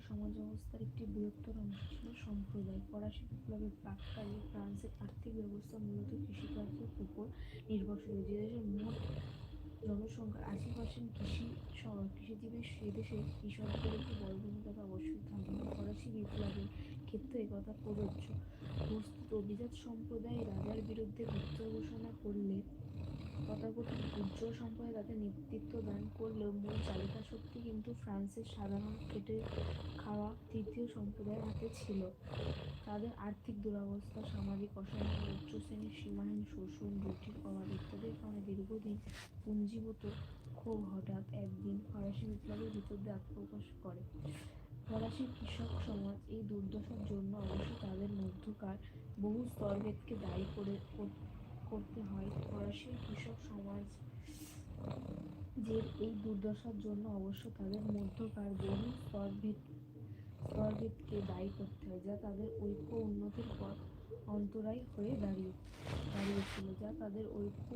সমাজ ব্যবস্থার একটি বৃহত্তর অংশ ছিল সম্প্রদায়। ফরাসি বিপ্লবের প্রাক্কালে ফ্রান্সের আর্থিক ব্যবস্থা মূলত কৃষিকার্যের উপর নির্ভরশীল। যে দেশের মোট জনসংখ্যার 80% কৃষিজীবী, সে দেশে কৃষকদের একটি বড় ভূমিকা তো অবশ্যই থাকবে। ফরাসি বিপ্লবের ক্ষেত্রে একথা প্রযোজ্য। বস্তুত অভিজাত সম্প্রদায় রাজার বিরুদ্ধে বিদ্রোহ ঘোষণা করলে তথাকথিত উজ্জ্বল সম্প্রদায় তাতে নেতৃত্ব দান করলেও মূল চালিকা শক্তি কিন্তু ফ্রান্সের সাধারণ খেটে খাওয়া তৃতীয় সম্প্রদায়ের হাতে ছিল। তাদের আর্থিক দুরবস্থা, সামাজিক অসম্মান, উচ্চ শ্রেণীর সীমাহীন শোষণ, রুটির অভাব ইত্যাদির কারণে দীর্ঘদিন পুঞ্জীভূত ক্ষোভ হঠাৎ একদিন ফরাসি বিপ্লবের ভিতর দিয়ে আত্মপ্রকাশ করে। ফরাসি কৃষক সমাজ এই দুর্দশার জন্য অবশ্য তাদের মধ্যকার বহু স্তরভেদকে দায়ী করতে হয়। ফরাসি কৃষক সমাজ যে এই দুর্দশার জন্য অবশ্য তাদের মধ্যকার বহু স্তরভেদকে দায়ী করতে হয়, যা তাদের ঐক্য উন্নতির পথ অন্তরায় হয়ে দাঁড়িয়েছিল, যা তাদের ঐক্য